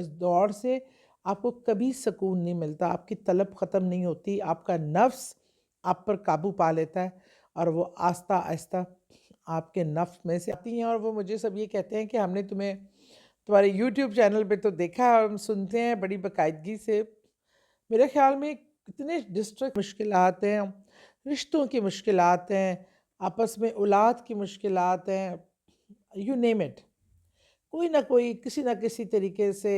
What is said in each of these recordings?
اس دوڑ سے آپ کو کبھی سکون نہیں ملتا، آپ کی طلب ختم نہیں ہوتی، آپ کا نفس آپ پر قابو پا لیتا ہے اور وہ آہستہ آہستہ آپ کے نفس میں سے آتی ہیں، اور وہ مجھے سب یہ کہتے ہیں کہ ہم نے تمہیں تمہارے یوٹیوب چینل پہ تو دیکھا ہے، ہم سنتے ہیں بڑی باقاعدگی سے۔ میرے خیال میں کتنے ڈسٹرکٹ مشکلات ہیں، رشتوں کی مشکلات ہیں، آپس میں اولاد کی مشکلات ہیں، یو نیم اٹ، کوئی نہ کوئی کسی نہ کسی طریقے سے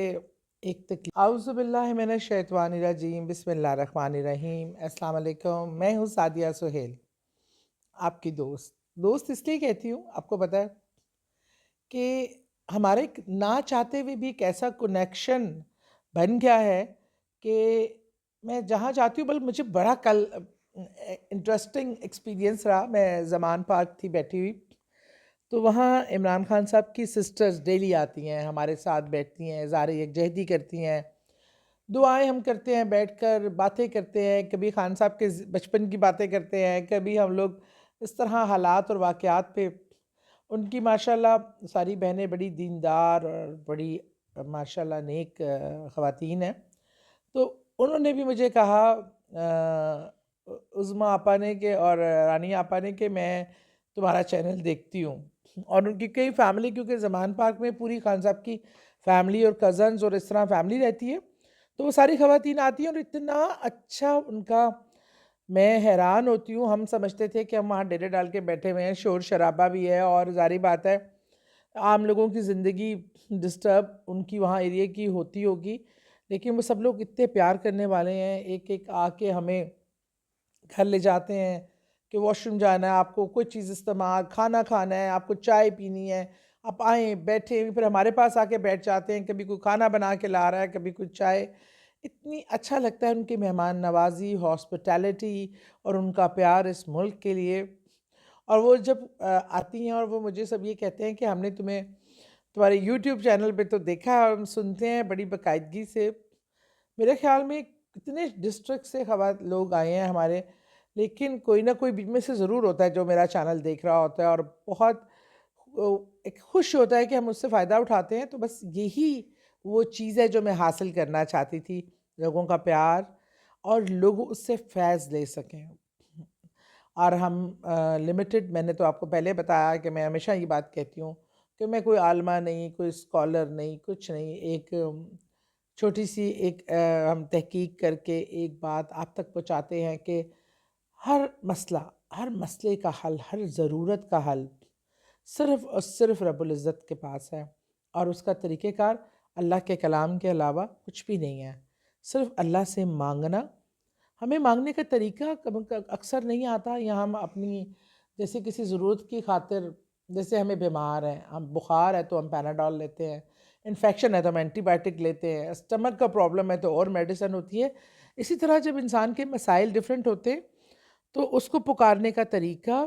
ایک تکلیف۔ اعوذ باللہ من الشیطان الرجیم، بسم اللہ الرحمن الرحیم۔ السلام علیکم، میں ہوں سعدیہ سہیل، آپ کی دوست اس لیے کہتی ہوں، آپ کو پتہ ہے کہ ہمارے نہ چاہتے ہوئے بھی ایک ایسا کنیکشن بن گیا ہے کہ میں جہاں جاتی ہوں، بلکہ مجھے بڑا کل انٹرسٹنگ ایکسپیرینس رہا۔ میں زمان پارک تھی بیٹھی ہوئی، تو وہاں عمران خان صاحب کی سسٹرز ڈیلی آتی ہیں، ہمارے ساتھ بیٹھتی ہیں، اظہار یکجہتی کرتی ہیں، دعائیں ہم کرتے ہیں، بیٹھ کر باتیں کرتے ہیں، کبھی خان صاحب کے بچپن کی باتیں کرتے ہیں، کبھی ہم لوگ اس طرح حالات اور واقعات پہ۔ ان کی ماشاءاللہ ساری بہنیں بڑی دیندار اور بڑی ماشاءاللہ نیک خواتین ہیں، تو انہوں نے بھی مجھے کہا عظمیٰ آپا نے کہ اور رانی آپا نے کہ میں تمہارا چینل دیکھتی ہوں، اور ان کی کئی فیملی، کیونکہ زمان پارک میں پوری خان صاحب کی فیملی اور کزنز اور اس طرح فیملی رہتی ہے، تو وہ ساری خواتین آتی ہیں اور اتنا اچھا ان کا، میں حیران ہوتی ہوں۔ ہم سمجھتے تھے کہ ہم وہاں ڈیرے ڈال کے بیٹھے ہوئے ہیں، شور شرابہ بھی ہے، اور ظاہری بات ہے عام لوگوں کی زندگی ڈسٹرب ان کی وہاں ایریے کی ہوتی ہوگی، لیکن وہ سب لوگ اتنے پیار کرنے والے ہیں، ایک ایک آ کے ہمیں گھر لے جاتے ہیں کہ واش روم جانا ہے آپ کو، کوئی چیز استعمال، کھانا کھانا ہے آپ کو، چائے پینی ہے، آپ آئیں بیٹھیں، پھر ہمارے پاس آ کے بیٹھ جاتے ہیں، کبھی کوئی کھانا بنا کے لا رہا ہے، کبھی کوئی چائے۔ اتنی اچھا لگتا ہے ان کی مہمان نوازی، ہاسپٹیلٹی اور ان کا پیار اس ملک کے لیے۔ اور وہ جب آتی ہیں اور وہ مجھے سب یہ کہتے ہیں کہ ہم نے تمہیں تمہارے یوٹیوب چینل پہ تو دیکھا ہے، ہم سنتے ہیں بڑی باقاعدگی سے۔ میرے خیال میں کتنے ڈسٹرکٹ سے لوگ آئے ہیں ہمارے، لیکن کوئی نہ کوئی بیچ میں سے ضرور ہوتا ہے جو میرا چینل دیکھ رہا ہوتا ہے اور بہت ایک خوش ہوتا ہے کہ ہم اس سے فائدہ اٹھاتے ہیں۔ تو بس یہی وہ چیز ہے جو میں حاصل کرنا چاہتی تھی، لوگوں کا پیار، اور لوگ اس سے فیض لے سکیں۔ اور ہم لمیٹڈ، میں نے تو آپ کو پہلے بتایا کہ میں ہمیشہ یہ بات کہتی ہوں کہ میں کوئی عالمہ نہیں، کوئی اسکالر نہیں، کچھ نہیں، ایک چھوٹی سی ایک ہم تحقیق کر کے ایک بات آپ تک پہنچاتے ہیں کہ ہر مسئلہ، ہر مسئلے کا حل، ہر ضرورت کا حل صرف اور صرف رب العزت کے پاس ہے، اور اس کا طریقہ کار اللہ کے کلام کے علاوہ کچھ بھی نہیں ہے۔ صرف اللہ سے مانگنا، ہمیں مانگنے کا طریقہ اکثر نہیں آتا، یا ہم اپنی جیسے کسی ضرورت کی خاطر، جیسے ہمیں بیمار ہیں، ہم بخار ہے تو ہم پیناڈول لیتے ہیں، انفیکشن ہے تو ہم اینٹی بائیوٹک لیتے ہیں، اسٹمک کا پرابلم ہے تو اور میڈیسن ہوتی ہے۔ اسی طرح جب انسان کے مسائل ڈیفرنٹ ہوتے ہیں تو اس کو پکارنے کا طریقہ،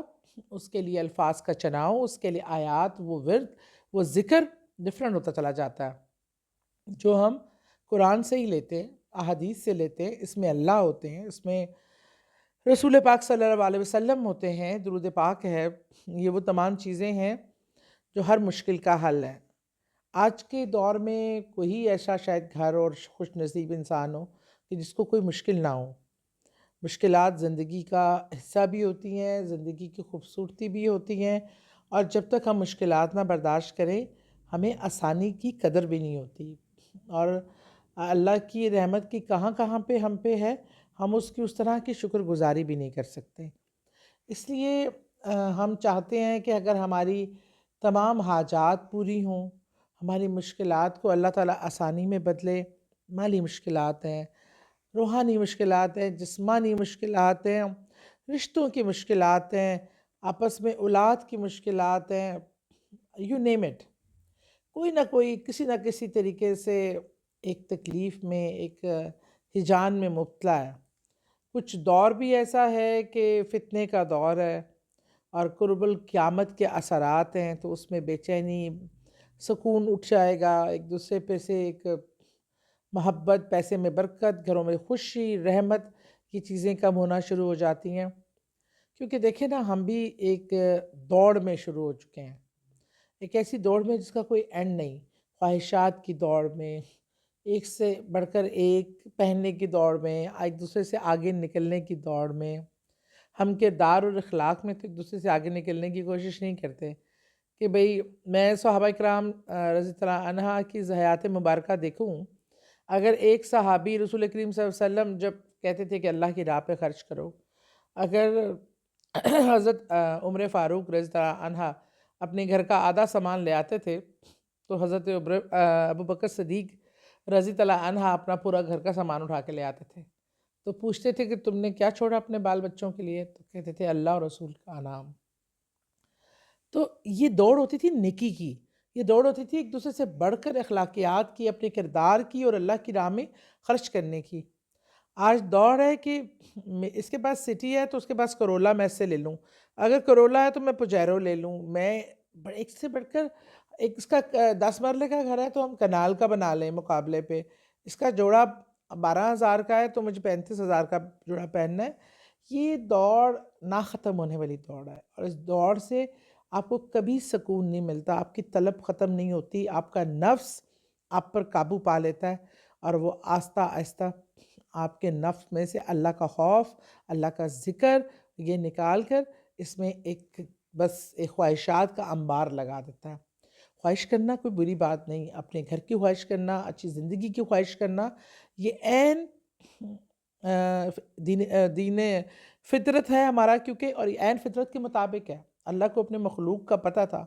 اس کے لیے الفاظ کا چناؤ، اس کے لیے آیات، وہ ورد، وہ ذکر ڈیفرنٹ ہوتا چلا جاتا ہے، جو ہم قرآن سے ہی لیتے ہیں، احادیث سے لیتے ہیں۔ اس میں اللہ ہوتے ہیں، اس میں رسول پاک صلی اللہ علیہ وسلم ہوتے ہیں، درود پاک ہے، یہ وہ تمام چیزیں ہیں جو ہر مشکل کا حل ہے۔ آج کے دور میں کوئی ایسا شاید گھر اور خوش نصیب انسان ہو کہ جس کو کوئی مشکل نہ ہو۔ مشکلات زندگی کا حصہ بھی ہوتی ہیں، زندگی کی خوبصورتی بھی ہوتی ہیں، اور جب تک ہم مشکلات نہ برداشت کریں ہمیں آسانی کی قدر بھی نہیں ہوتی، اور اللہ کی رحمت کی کہاں کہاں پہ ہم پہ ہے، ہم اس کی اس طرح کی شکر گزاری بھی نہیں کر سکتے۔ اس لیے ہم چاہتے ہیں کہ اگر ہماری تمام حاجات پوری ہوں، ہماری مشکلات کو اللہ تعالیٰ آسانی میں بدلے، مالی مشکلات ہیں، روحانی مشکلات ہیں، جسمانی مشکلات ہیں، رشتوں کی مشکلات ہیں، آپس میں اولاد کی مشکلات ہیں، یو نیم اٹ، کوئی نہ کوئی کسی نہ کسی طریقے سے ایک تکلیف میں، ایک ہجان میں مبتلا ہے۔ کچھ دور بھی ایسا ہے کہ فتنے کا دور ہے اور قرب القیامت کے اثرات ہیں، تو اس میں بے چینی، سکون اٹھ جائے گا، ایک دوسرے پہ سے ایک محبت، پیسے میں برکت، گھروں میں خوشی، رحمت، یہ چیزیں کم ہونا شروع ہو جاتی ہیں۔ کیونکہ دیکھیں نا، ہم بھی ایک دوڑ میں شروع ہو چکے ہیں، ایک ایسی دوڑ میں جس کا کوئی اینڈ نہیں، خواہشات کی دوڑ میں، ایک سے بڑھ کر ایک پہننے کی دوڑ میں، ایک دوسرے سے آگے نکلنے کی دوڑ میں، ہم کردار اور اخلاق میں تو ایک دوسرے سے آگے نکلنے کی کوشش نہیں کرتے کہ بھئی میں صحابہ کرام رضی اللہ عنہ کی حیات مبارکہ دیکھوں، اگر ایک صحابی رسول کریم صلی اللہ علیہ وسلم جب کہتے تھے کہ اللہ کی راہ پہ خرچ کرو، اگر حضرت عمر فاروق رضی اللہ عنہ اپنے گھر کا آدھا سامان لے آتے تھے تو حضرت ابو بکر صدیق رضی اللہ عنہ اپنا پورا گھر کا سامان اٹھا کے لے آتے تھے، تو پوچھتے تھے کہ تم نے کیا چھوڑا اپنے بال بچوں کے لیے؟ تو کہتے تھے اللہ اور رسول کا نام۔ تو یہ دوڑ ہوتی تھی نیکی کی، یہ دوڑ ہوتی تھی ایک دوسرے سے بڑھ کر اخلاقیات کی، اپنے کردار کی اور اللہ کی راہ میں خرچ کرنے کی۔ آج دوڑ ہے کہ اس کے پاس سٹی ہے تو اس کے پاس کرولا میں اس سے لے لوں، اگر کرولا ہے تو میں پجیرو لے لوں، میں ایک سے بڑھ کر ایک اس کا 10 مرلے کا گھر ہے تو ہم کنال کا بنا لیں مقابلے پہ، اس کا جوڑا 12,000 کا ہے تو مجھے 35,000 کا جوڑا پہننا ہے۔ یہ دوڑ نہ ختم ہونے والی دوڑ ہے، اور اس دوڑ سے آپ کو کبھی سکون نہیں ملتا، آپ کی طلب ختم نہیں ہوتی، آپ کا نفس آپ پر قابو پا لیتا ہے، اور وہ آہستہ آہستہ آپ کے نفس میں سے اللہ کا خوف، اللہ کا ذکر یہ نکال کر اس میں ایک بس ایک خواہشات کا انبار لگا دیتا ہے۔ خواہش کرنا کوئی بری بات نہیں، اپنے گھر کی خواہش کرنا، اچھی زندگی کی خواہش کرنا، یہ عین دین فطرت ہے ہمارا، کیونکہ اور یہ عین فطرت کے مطابق ہے۔ اللہ کو اپنے مخلوق کا پتہ تھا،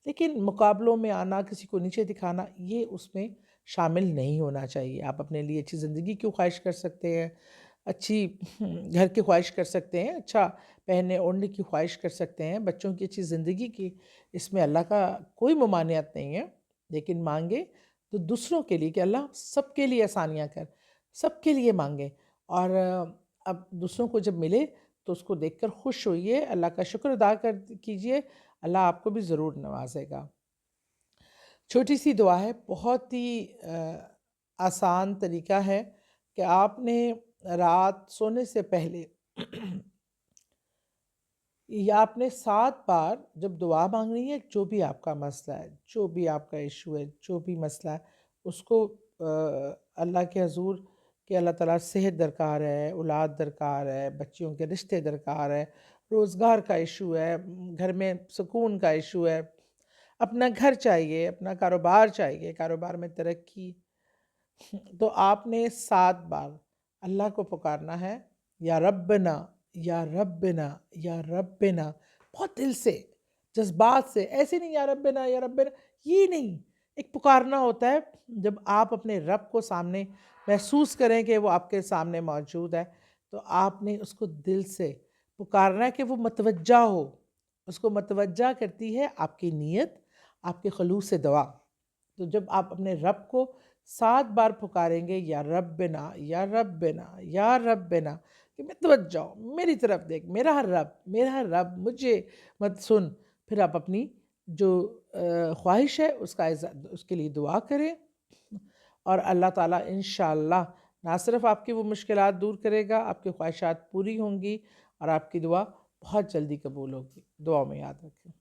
لیکن مقابلوں میں آنا، کسی کو نیچے دکھانا، یہ اس میں شامل نہیں ہونا چاہیے۔ آپ اپنے لیے اچھی زندگی کی خواہش کر سکتے ہیں، اچھی گھر کی خواہش کر سکتے ہیں، اچھا پہننے اوڑھنے کی خواہش کر سکتے ہیں، بچوں کی اچھی زندگی کی، اس میں اللہ کا کوئی ممانعت نہیں ہے، لیکن مانگے تو دوسروں کے لیے کہ اللہ سب کے لیے آسانیاں کر، سب کے لیے مانگے، اور اب دوسروں کو جب ملے تو اس کو دیکھ کر خوش ہوئیے، اللہ کا شکر ادا کیجئے، اللہ آپ کو بھی ضرور نوازے گا۔ چھوٹی سی دعا ہے، بہت ہی آسان طریقہ ہے کہ آپ نے رات سونے سے پہلے یا آپ نے 7 بار جب دعا مانگنی ہے، جو بھی آپ کا مسئلہ ہے، جو بھی آپ کا ایشو ہے، جو بھی مسئلہ ہے، اس کو اللہ کے حضور کہ اللہ تعالیٰ صحت درکار ہے، اولاد درکار ہے، بچیوں کے رشتے درکار ہے، روزگار کا ایشو ہے، گھر میں سکون کا ایشو ہے، اپنا گھر چاہیے، اپنا کاروبار چاہیے، کاروبار میں ترقی، تو آپ نے 7 بار اللہ کو پکارنا ہے، یا ربنا یا ربنا یا ربنا، بہت دل سے، جذبات سے، ایسے نہیں یا ربنا، یہ نہیں، ایک پکارنا ہوتا ہے جب آپ اپنے رب کو سامنے محسوس کریں کہ وہ آپ کے سامنے موجود ہے، تو آپ نے اس کو دل سے پکارنا ہے کہ وہ متوجہ ہو، اس کو متوجہ کرتی ہے آپ کی نیت، آپ کے خلوص دعا۔ تو جب آپ اپنے رب کو 7 بار پکاریں گے، یا ربنا یا ربنا یا ربنا، کہ میں توجہ ہو، میری طرف دیکھ، میرا رب مجھے مت سن، پھر آپ اپنی جو خواہش ہے اس کے لیے دعا کریں، اور اللہ تعالیٰ انشاءاللہ نہ صرف آپ کی وہ مشکلات دور کرے گا، آپ کی خواہشات پوری ہوں گی، اور آپ کی دعا بہت جلدی قبول ہوگی۔ دعا میں یاد رکھیں۔